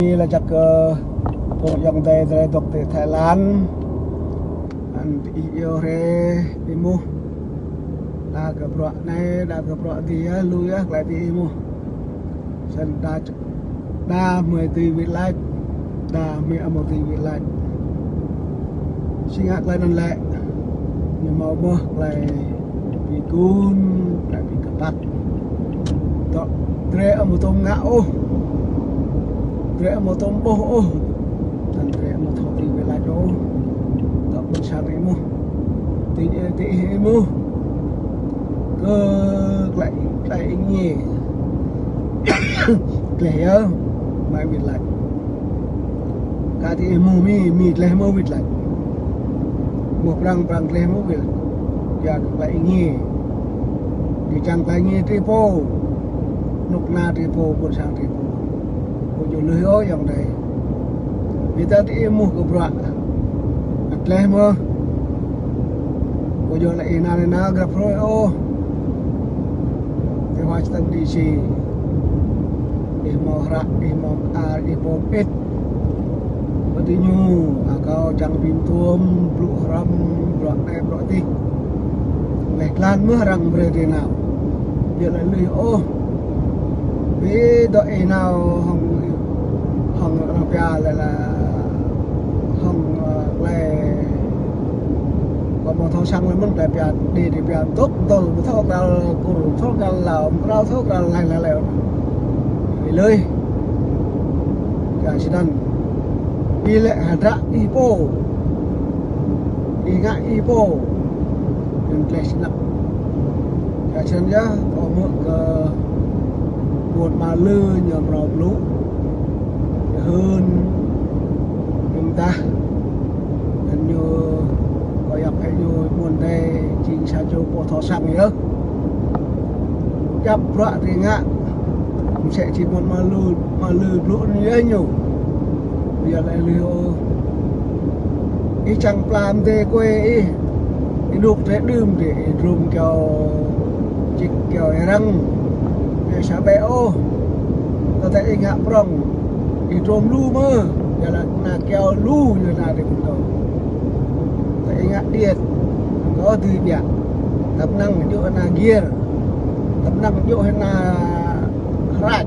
Ini là chắc bộ dòng tay tại độc tại Thái Lan anh yêu re imu đã gặp rõ này đã gặp rõ thì lui lại thì imu sân đa 10 tỷ Việt Nam đa 11 tỷ Việt Nam sinh hoạt lạiนั่นแหละnhưng mà mơ lại bị cún lại bị cặp bắt đó tre ở một tôm ngạo tre một tôm bô dan tre một thọ thì về lại chỗ đó bên sang này mu thì mu cơ lại nhẹ lẻ mai Việt lại cả thì mu mi lẻ mu Việt lại một răng lẻ mu Việt ya lại nhẹ di trang lại nhẹ tripo nục na tripo bên sang tripo Punya leo yang day. Kita di imuh ke berak. Atleh mo. Punya la ina grab roy oh. Te watch tam di si. Imo rak imo ar imo pit. Patinyu akau jang pintuam bluk ram blok nai blok ti. Leklan mo rang berede now. Dia la lui oh. Vì đội nào hồng pia là hồng lại có một thằng sang là mình lại pia đi thì pia tốt tôi một thằng là cùng thằng là rau thằng là lại vì lơi cả chỉ đàn đi lệ hạt ipo đi ngại ipo nên lại xin lắm cả chân nhá có một buat malu nyom rau blue hơn chúng ta dan như koyak hay như buồn đây chính sao cho bộ thọ sang nhớ chắp rạ thì ngạ sẽ chỉ một malu blue như nhiều bây giờ lại liều cái chẳng làm thế quê cái đục thế đơm để rung kiểu răng sampai oh kata ingat perang hidrom lu mah jalan nak kau lu je nak de kau tak ingat diet kau tu dia tak nang juk na gear tak nang juk na rat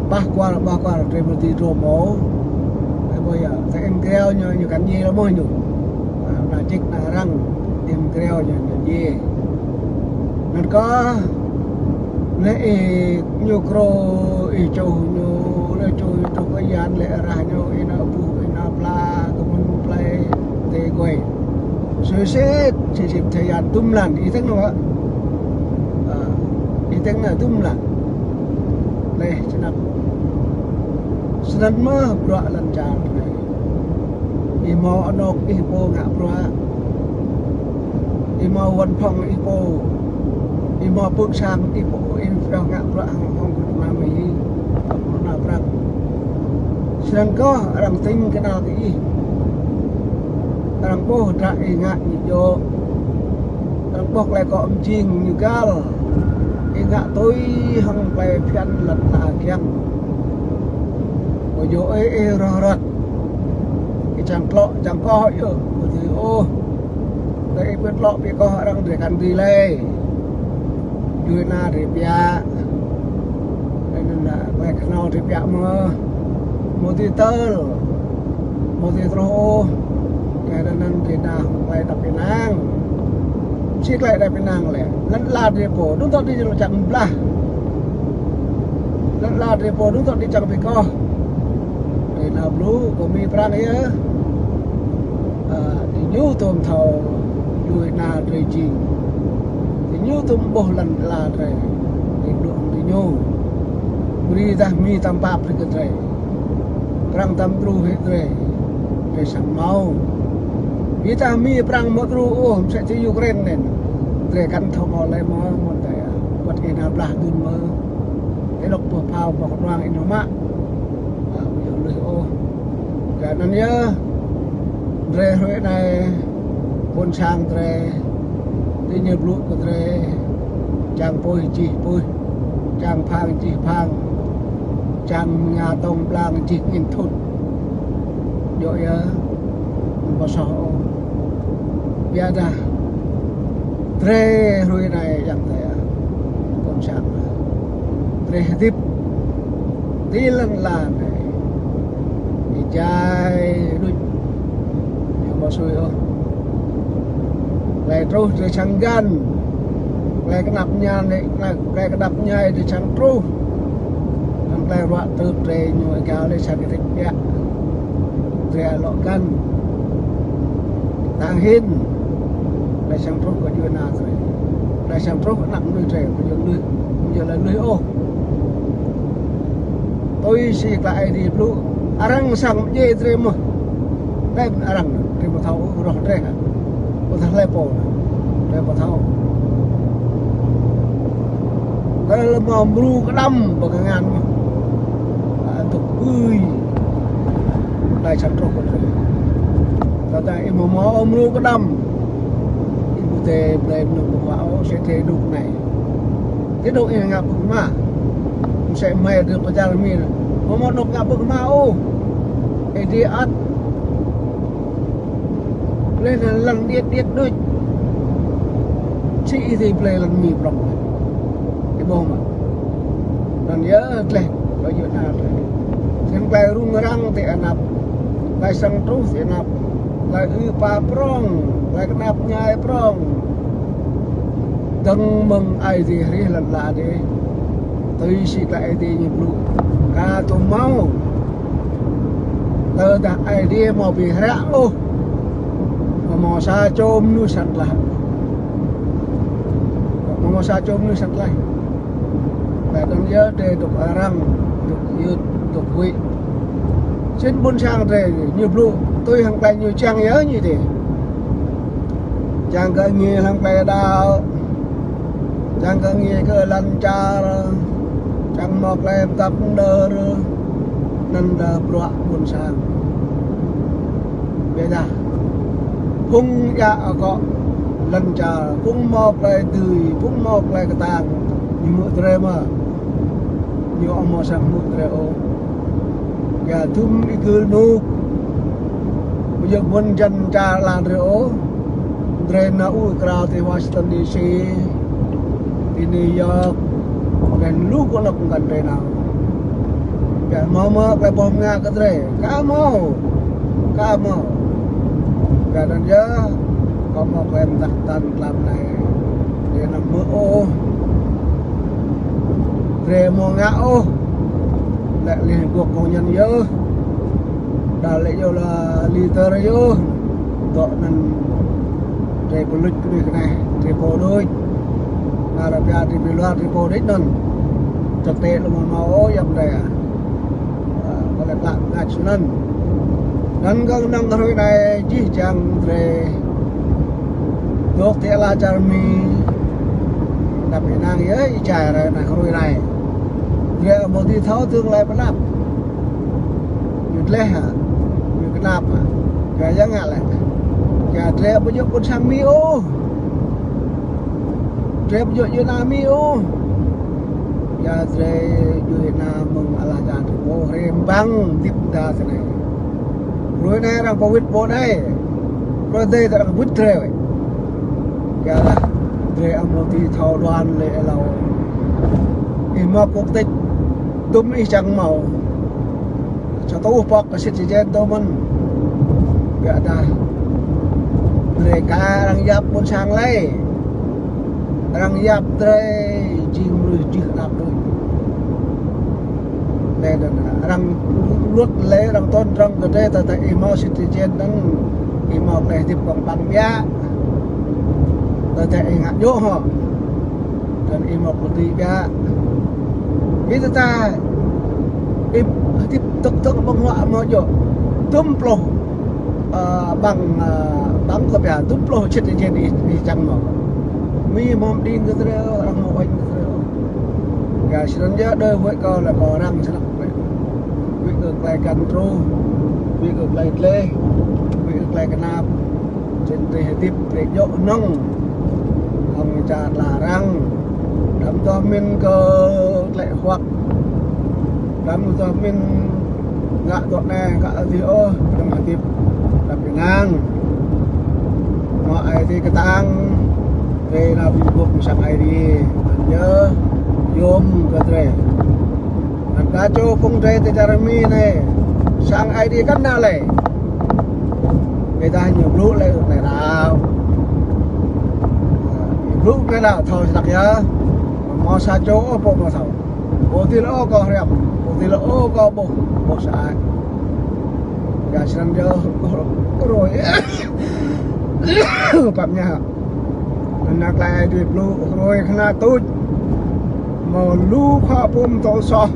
bah kuar driver di dromo apa ya tak engkau nyo kan ye lah moh nyo na cik na rang engkau nyo ye nên có lễ nhiều cro châu nhiều lễ châu cái gian lễ ra nhiều ina bu ina pla kemun play te quay suy thời gian tum lan ý tiếng nữa ý tiếng là tum lan đây cho nên sedang mah bro lancar imo anok ipo ngak bro imo wan phong ipo Imo pun sang ibu infra ngak perang hong nami na perang sedang kau orang ting kenal ti orang boh tak ingat nyo orang boh le ko jing nyugal ingat tôi hong le pian lat la kiang yo rot chang ko yo thì ô đây biết lọ bị có orang để kan đi lê Dua na ripia, nên là quay canal ripia mà motor cái nên thì nào quay đập Penang, chiếc lại đập Penang lẹ, lăn la depo, đúng thôi đi chẳng bla, lăn la depo đúng thôi đi chẳng bị co, để nào blue có mi prang ấy, thì nhu tôm thầu dua na rơi chìm nyu tumbuh lan la tre induk di nyu beri dah mi tanpa pergi tre perang tampru he tre ke samau kita mi perang makru sẽ ci Ukraine nen tre kan thong ole mo mon ta wat ina blah dun mo cái lộc bờ phao bọc đoang ino ma yo le o cái nan nhớ tre huệ này con sang tre đi nhập lụa của tre chàng pôi chỉ pôi chàng phang chỉ phang Chan nhà tông lang chỉ nhìn thụt rồi bỏ sổ bây giờ tre rồi này chẳng thể con sáng tre tiếp tí lần là này đi chạy đuôi nhưng mà xui không lại trâu thì chẳng gan lại cái nắp nhà này lại cái đập nhà thì chẳng trâu lại roạ từ tre nhồi cao lên sang cái thịt bẹ tre lọ gan tàng hin lại sang trâu có chưa nào rồi lại sang trâu có nặng nuôi tre có giờ là nuôi ô tôi xì lại thì lu arang sang ye tre mà đây arang tre mà thau roh tre có thằng lepo tre mà thau cái là mà mru cái đâm bằng cái ngàn mà tục ui lại sang trâu con rồi tại mà mò mru cái đâm ibu teh blame nung bawah saya teh duk nai thế đâu em ngap mà sẽ mày được bây giờ mình mau nộp ngap mau đi ăn lên là lần điết đôi chị thì play lần mì bọc cái bom mà lần nhớ lên có chuyện nào rồi sen play rung rang thì anap lại sang trâu thì anap lại pa prong lại cái nap nhai prong đừng mừng ai gì hết lần lạ đi tôi xịt lại đi nhịp lụ cả tôi mau tớ đã ai đi mà bị rã ô mà sa chôm nu sạch lại mà sa chôm nu sạch lại và đừng nhớ để đục răng đục dư đục vị trên buôn sang để nhịp lụ tôi hàng tay nhiều trang nhớ như thế trang cơ nghe hàng tay đào trang cơ nghe cơ lăn cha trang mọc lên tập đơ nên đơ bọa buôn sang bây giờ phung dạ có lần cha phung mọc lại từ phung mọc lại cái tàng như mưa tre mà như ông mò sang mưa tre ô và thum đi cứ nụ bây giờ buôn chân cha làm rồi ô tre na u krao thì Washington DC di New York dan lu kok nak bukan tre nào ya mama ke bom nga ke tre kamu dan dia kamu ke taktan lam này dia nak mo tre mo nga ô lại liên cuộc công nhân nhớ đã lại vô là liter vô gọi nên tre bự lịch cái này tre bò đôi là bia thì bị loa thì bò đấy nên thực tế là mà máu dầm đây có lẽ là ngạch nên nên con năng thôi này chỉ chẳng về lúc thế là chả mi đặc biệt năng ấy chạy rồi này không này về một tí tháo tương lai bắt nắp nhụt lẽ hả nhụt cái nắp à cái giống ngạ lại cái tre bây giờ con sang mi ô tre bây giờ như là mi ô ya tre như là mừng ala jatuh ô rembang tiếp ta thế này rồi này đang covid bộ đây rồi đây là vứt tre vậy cái là tre ông một tí tháo đoàn lệ lầu mà quốc tịch tụm đi chẳng màu cho tôi bọc cái sự kiện tôi mình vậy ta người cá đang giáp buôn sang lấy đang giáp đây chim rồi chữ đạp rồi đây là đang luốt lấy đang tôn trong cái đây tại imo sự kiện đang imo này tiếp còn bằng giá tại ngã vô họ dan imo putih giá itu ta tiếp tục bang họa mà jo tumplo bằng cái bè tumplo chết trên đi chẳng mà mi mom đi cái đó ăn một anh gà xin nhớ đôi với con là bò răng sẽ vậy vị ngược lại cần tru vị ngược lại lê vị ngược lại cái nạp trên tề tiếp để dỗ nông ông cha là răng đâm to min cơ lại hoặc dan utamin nggak tok nè nggak dio yang aktif tapi nang mau ai thì ketang về là bị buộc sang ai đi nhớ yom cái tre anh ta cho phong tre thì jarami này sang ai đi kan nào lại người ta nhiều lúc lại này nào lúc cái nào thôi sạc nhá mau sa chỗ bộ mà sao bộ thì nó có rẹp bộ thì nó có bộ bộ sai gà sang giờ rồi phạm nhà nak lại đi lu rồi khna tôi mà lu kha bom to so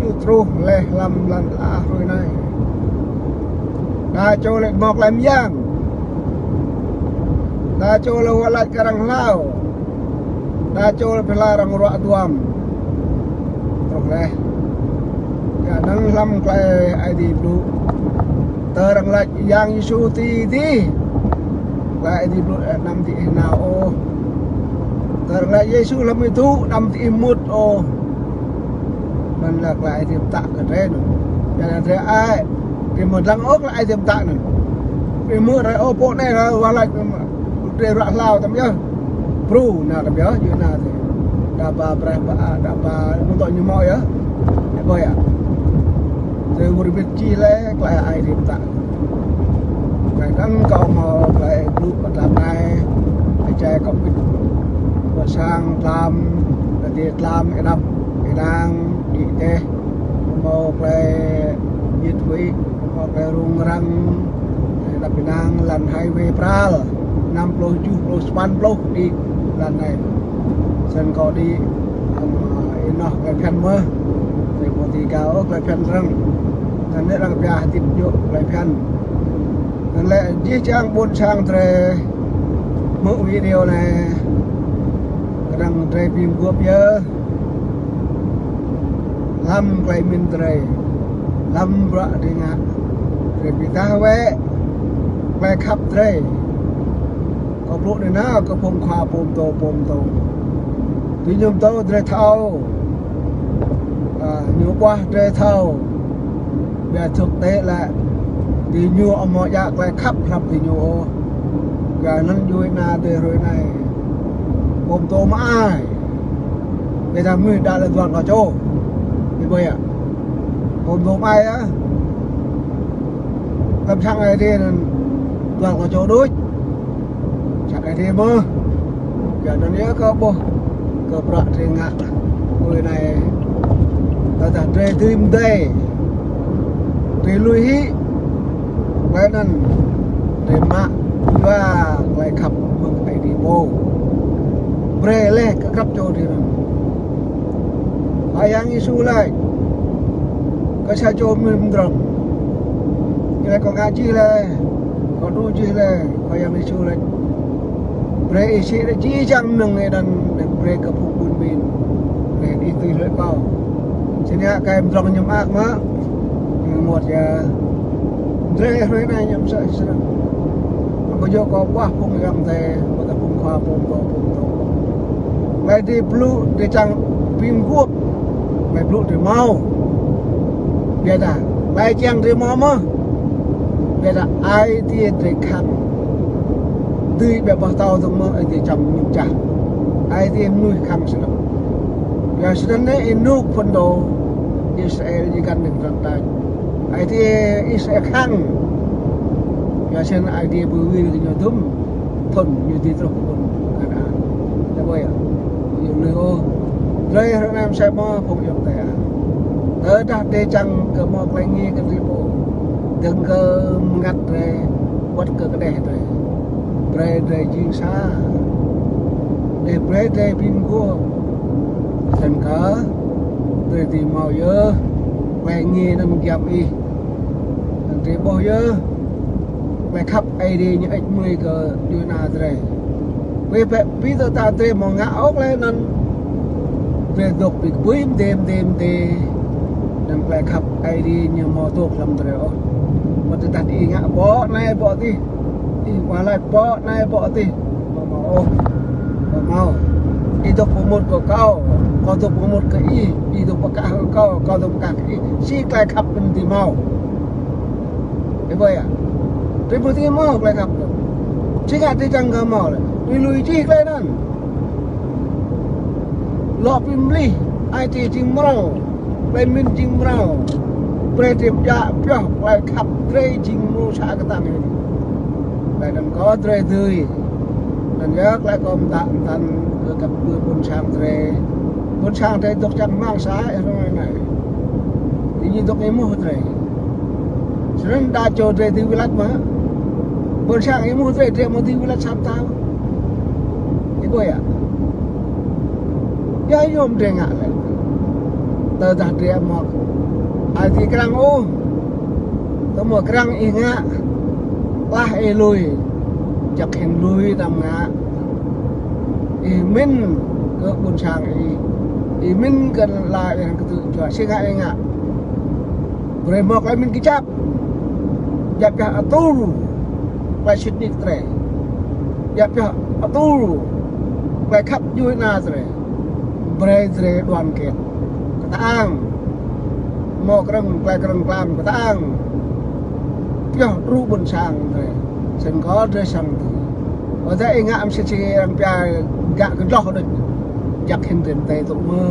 như tru le làm rồi này đã cho lại mọc làm giang đã cho là lại karang lao đã cho là pelarang ruak tuam truk le ya nang lam klai ai di lu terang lại yang isu ti lại di lu nam ti nào ô terang lại Yesus lam itu nam ti imut ô mình lạc lại thì tạ cái trên ya là thế ai thì một lăng ốc lại thì tạ nữa thì mưa rồi ô bộ này là vào lại để rạng lao tầm nhá pru nào tầm nhá như nào thì dapat berapa dapat untuk nyemok ya apa ya thì một việc chi lẽ lại ai thì tạ cái kan kau mau lại lúc bắt làm này cái trai có biết và sang làm thì làm cái đập cái đang đi tê mau lại nhiệt vị mau lại rung răng đập cái đang lần highway pral 60 70 đi lần này sân có đi nó cái phen mơ thì một thì cao cái phen răng nên đấy là cái tìm dụng cái phen nên lại chỉ trang buôn sang tre mẫu video này rằng tre phim gộp nhớ làm cái mình tre làm vợ đi ngã rồi bị ta về cái khắp tre có bộ này nó có phong khoa bom tô tuy nhiên tôi tre thâu nhiều quá tre thâu về thực tế là thì nhiều ông mọi dạng lại khắp khắp thì nhiều gà nâng vui na để rồi này bom tô mà ai để làm người đã là toàn vào chỗ thì bây ạ bom tô ai á làm sang này thì toàn vào chỗ đối chẳng cái gì mơ giờ nó nhớ có bộ cơ bạc thì ngạc người này ta đã trê tim đây trê lui hí cái nên trê mạ và lại khắp mừng phải đi bộ bre lê các cấp chỗ thì ai yang isu lại cái sao cho mình được cái còn ai chi là có đôi chi là có yang isu lại bre isi chỉ chẳng nâng này dan bre ke pun bin bre itu lek kau sini kayak drong nyemak mak muat ya bre bre này nyam sa isra ko jo ko wah pung yang te ko pung kha pung to mai di plu de chang pim guop mai plu de mau dia dah mai chang de mau mah dia dah ai ti de kham tươi bẹp bao tao thông mơ thì chồng nhung chả ai thì em nuôi khăm sẽ được giờ sẽ đến đấy em nuôi phân đồ Israel chỉ cần được rằng tài ai thì Israel khăn giờ xem ai thì bự vì cái nhiều thum thuần nhiều tí rồi cũng cái đã thế bây giờ nhiều người ô đây hôm nay em sẽ mơ phục dụng tại tới đặt để chẳng cơ một lại nghe cái gì bộ đừng cơ ngắt rồi bất cơ cái đẹp rồi bre jing sa de bre pin go sen ka de ti mau ye quay nghe nó gặp y thì bao giờ quay khắp ai đi những ít mươi cơ đưa na rồi vì vậy bây giờ ta thấy một ngã ốc lên nên về đục bị quým đêm thì đang quay khắp ai đi như mò tục làm rồi mà ta đi ngã bỏ này bỏ đi đi qua lại bỏ này bỏ đi mà mau itu pumut ke kau tu pumut ke itu pekah ke kau tu pekah ke si klai khap nanti mau. Ibu ya, nanti mau klai khap tu. Jika tidak enggak mau lah, lui ji klai nan. Lo pimli, IT jing merau, klai min jing merau. Predip ja pioh klai khap dre jing mu sa ke tan ini. Klai dan kau dre dui. Dan ya klai kom tak tan ke kap ke pun sang dre dok chang mang sa rồi này. Ini dok emu dre. Sering dah jauh dre di wilayah mah. Pun sang emu dre mau di wilayah Santau. Ibu ya. Ya yom dre ngak lah. Dah dia mau. Ati kerang temu kerang ingat lah elui jak lui tam ngạ min ke bun sang min ke la yang ketu jua singa ingat bremok la min kicap jak atur la shitnik tre jak atur la khap yui na tre bre tre đoàn kết tang mo kereng klam tang yo ru bun sang tre sen có dre sang tu ở đây ngạ am se chi am pia gạ cái lo được jak hin den te tu mơ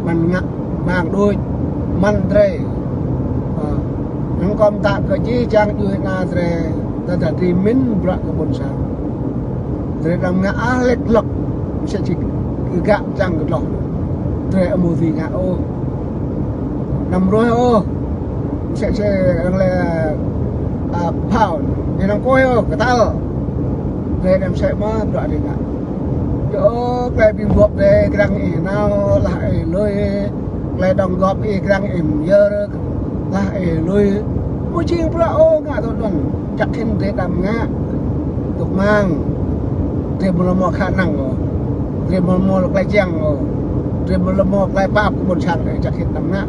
man ngạ mang đôi man tre nang kom tak ke chi chang yui na tre ta ti min bra ke bun sang tre dam ngạ lek lok se chi gạ chang ke lo tre amu thi ngạ ô 500 ô sẽ là pound thì nó coi cái tao để em sẽ mà đoạn đi cả chỗ cái bình buộc để cái đăng nào lại lôi lại đồng góp cái đăng im giờ lại lôi mỗi chiếc bữa ô ngã thôi tuần chặt hình để đầm ngã tục mang để một lần khả năng rồi để một lần lại chăng rồi để một lần lại bạp của một sàn để chặt hình đầm ngã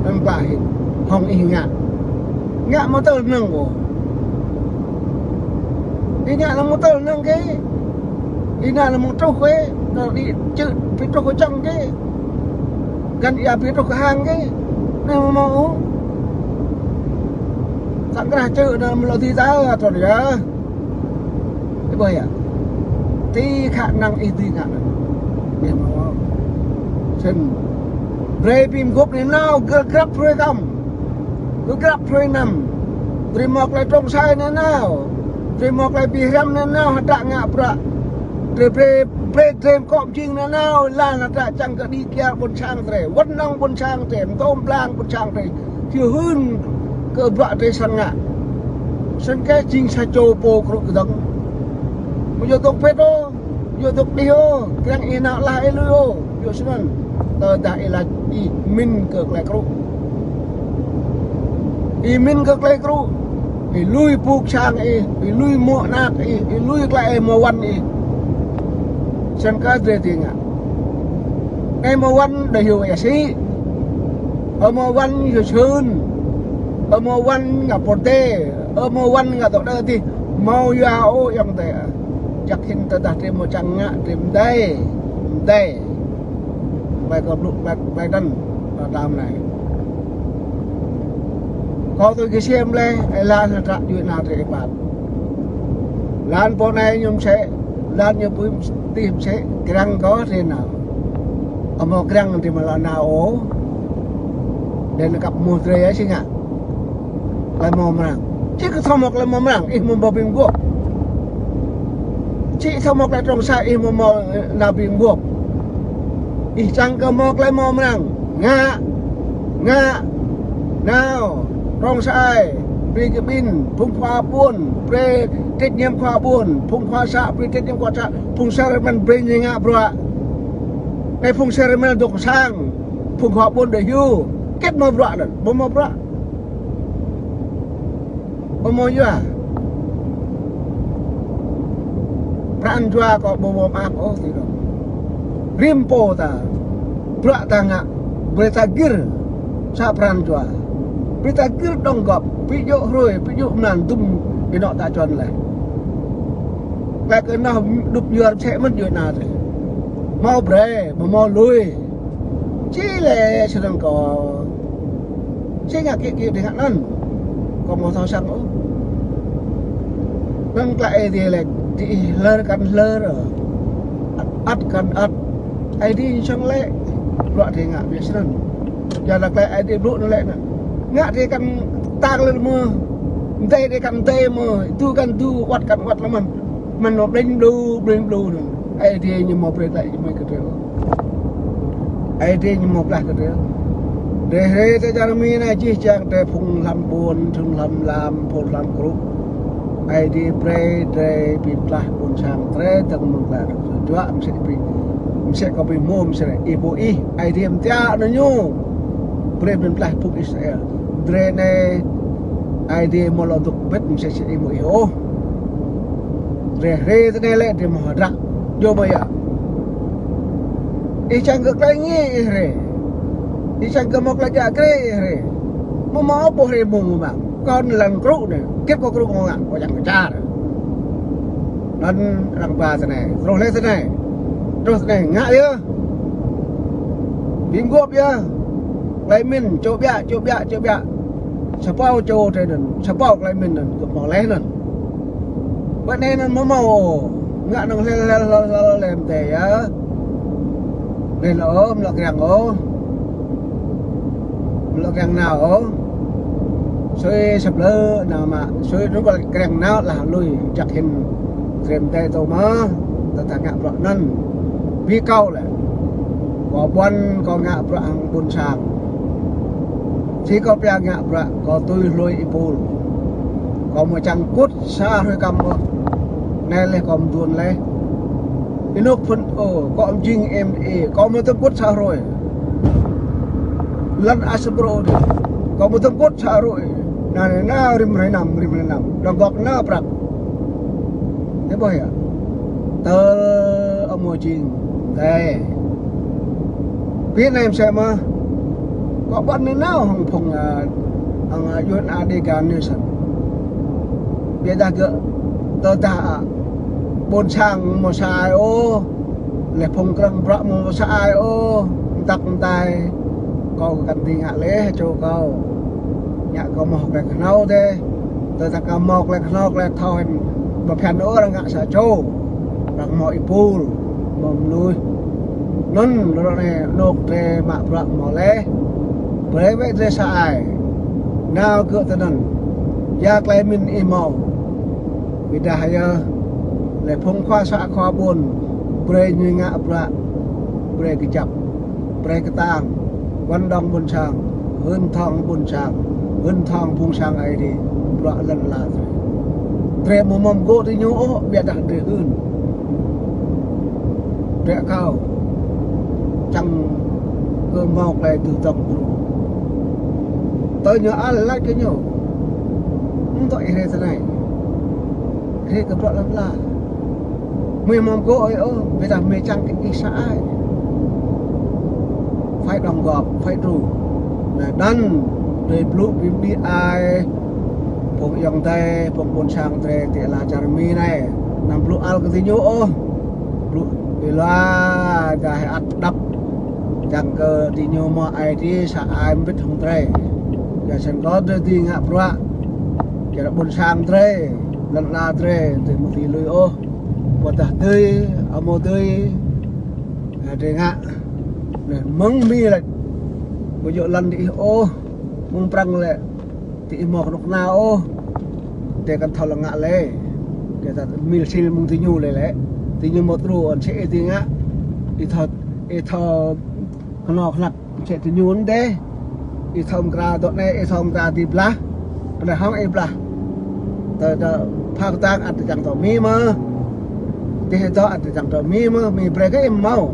em phải hong ngạ motor nang ko ina la motor nang ke ina la motor kwe na di chữ pitro ko chang ke gan ya pitro ko hang ke na mau sang ra chữ na lo thi giá rồi ya cái bơi à ti khả năng ti khả năng biết không sen bre pim gop ni nào grab pre kam cứ grab pre nam terima klai trong sai ni nào terima klai piram ni nào hata ngạ pra pre trem kom jing ni nào la hata chang ka di kia bun sang tre wan nang bun sang tre tom plang bun sang tre thiu hun ke bra tre sang ngạ sen ke jing sa cho po kru dang mo yo tok pedo yo tok dio krang ina la elu yo sunan ta da ila i min ke klai kru imin ke klai kru lui puk sang lui mo nak lui klai mo wan sen ka dre tinga ai mo wan da hiu ya si mo wan yo chun mo wan nga porte mo wan nga to da ti mau ya o yang te jak hin ta da te mo chang nga tim dai bài cập lục bài đăng tam này có tôi cái xem lên ai lan là trạng chuyện nào thì bạn lan bộ này nhung sẽ lan như bướm tìm sẽ răng có thế nào ở một răng thì mà là nào ố để nó gặp một người ấy chứ nhỉ là mồm rằng chứ cứ thao một là mồm rằng im mồm bò bình guộc chị thao một là trong sai im mồm nào bình guộc chẳng có một lại mồm rằng ngạ nào trong sai vì cái pin phun khoa buồn pre trách nhiệm khoa buồn phun khoa xã pre trách nhiệm khoa xã phun xe mình pre như ngạ bro cái phun xe mình được sang phun khoa buồn để hưu kết mơ bro rồi bố mơ chưa pran jua có bố ap oh thì đó rimpo ta bra tanga berita gir sa pran jua berita gir dong gop pijo roi pijo nan tum binok ta chon lai lại cái nào đục dừa sẽ mất dừa nào rồi mau bre mà mau lui chỉ là sự đang có chỉ nhà kia thì hạn còn một thao sang nữa nâng lại thì là thì lơ rồi ắt cần ắt ai đi trong lệ loại thì ngạ việc sân giờ là lại ai đi lụa nó lệ nè ngạ thì cần tang lên mưa tê thì cần tê mưa tu cần tu quạt là mình nó bling blue rồi ai thì như một lại mấy cái điều ai thì như một lại cái điều để hết cái giờ mi này chỉ chẳng để phùng làm buồn thường làm phun làm group ai đi pray để bị lah buồn sang tre từng một là dua sẽ có bị mua sẽ ibu ai đi em tia nó nhu pray bên lah phúc Israel tre này ai đi mua lót bet sẽ ibu yo re thế này lại để mà ra vô bây giờ chẳng ngược lại nghe re chẳng có một là chả cái re mau bố re mùng mà con lần cũ này kết có cũ ngon ngạn có chẳng có cha rồi nên làm bà thế này rồi lên thế này ngại chưa biến gộp chưa lấy mình chỗ bia sắp bao chỗ thế nên sắp bao lấy mình nên được bỏ lấy nên vậy nên nó màu ngã nó lên để á lên ốm là càng nào ốm xôi sập lơ nào mà xôi nó gọi càng nào là lui chặt hình xem tay tàu mơ ta ngã bọt năn vi câu là có bón có ngã bọt buồn sàng chỉ có bia ngã bọt có tôi lui ipul có một trang cút xa hơi cầm này là còn tuần này cái nước phân có ông Jing em có một tấm cốt xa rồi lần asbro có một tấm cốt xa rồi này na rim nằm đồng gọc na bạc thế bây giờ tơ ông ngồi Jing đây biết này em xem mà có bắt nên nào hồng phồng ông Yuan Adegan Nation biết ra cơ tơ ta bồn sang một sai ô lệ phong căng bạ một sai ô tắc tay câu cần tiền hạ lễ cho câu nhà câu mọc lại nâu thế tơ ta câu mọc lại nâu lại thôi mà phèn nữa là ngã xả châu rằng mọi pool mầm lui nôn nó này nộp để mạ bạ mỏ lễ với vậy thế sai nào cựa tên nần gia clay min email vì đại để phong khoa xã khoa buồn pre như ngã bạ pre cái chập pre cái tang quan đông buồn sang hơn thong buồn sang ấy thì bạ lần là rồi tre mồm gỗ thì nhỗ biệt đặt để hơn tre cao chẳng cơ mọc này từ tập tới nhớ ăn lại cái nhổ không tội thế này thế cái bạ lắm là mười mồm gỗ ấy bây giờ mười trang cái xã ấy phải đồng gọp phải rủ là đăng để blue BBI phục dòng tay phục buồn sang tre thì là charmi này nằm blue al cái gì nhỗ blue vì là cái ắt đập chẳng cơ thì nhô mà ai đi xã ai biết không tre giờ sen có đi ngã bra giờ là buồn sang tre lần là tre thì một tí lưỡi ô một tờ tươi ở một tươi để ngã để mắng mi lại bây giờ lần đi ô mong prang lại thì một lúc nào ô để cần thầu là ngã lệ để ta mi xin mong tí nhu lại tí nhu một đồ sẽ tí ngã thì thật thờ nó nặng sẽ tí nhu đấy thì thầm ra đoạn này thầm ra thì bla là không em bla tờ phao tang ăn chẳng tỏ mi mà thì cho ăn chẳng tỏ mi mà mi bre cái em mau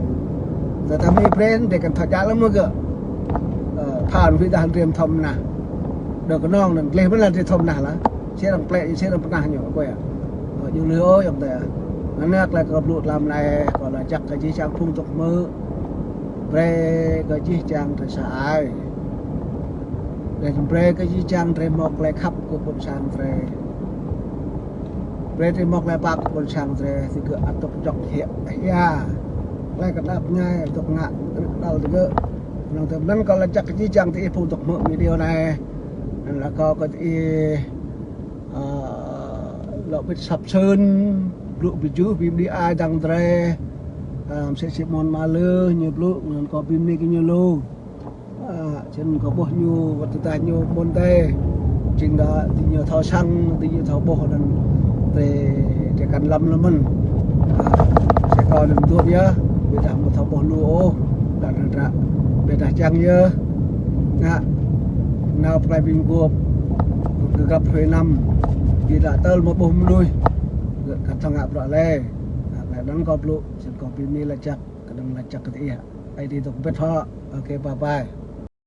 giờ ta mi bre để cần thật giá lắm mà cơผ่านวิธีการเตรียมทำนะเดี๋ยวก็น้องหนึ่งเลยเมื่อไรจะทำนะละเชื่อลำเปลเชื่อลำปนาอยู่ก็อยู่เรืออย่างแต่นั่นแรกเลยก็ปลุกลำในก็làจักcái chi trang phun tục mơ bre cái chi trang thời sải để bre cái chi trang bre mọc lại khắp của quân sang bre berarti mau lepak pun sang tre si ke atuk jok ya lai kan ap ngay untuk ngak đầu thì cơ nông thôn nâng còn là chắc cái chẳng thì phụ thuộc mở video này nên là có thì lộ bị sập sơn lụ bị chú bìm đi ai đằng tre sẽ mòn mà lơ nhiều lụ có bìm đi cái nhiều lô trên có bao nhiêu vật tài nhiều môn tê trình đó thì nhiều thao xăng thì nhiều thao bò nên để cần lâm là mình sẽ còn được tốt nhá bây giờ một thao bò lúa đã ra bây giờ chẳng nhớ nào phải bình cuộc gặp thuê năm thì đã tơ một bông đuôi cắt thằng ngạp rõ lê lại đóng cọp lụ sẽ có pin mi là chắc cái đằng là chắc cái gì ai đi tục biết họ ok bye bye.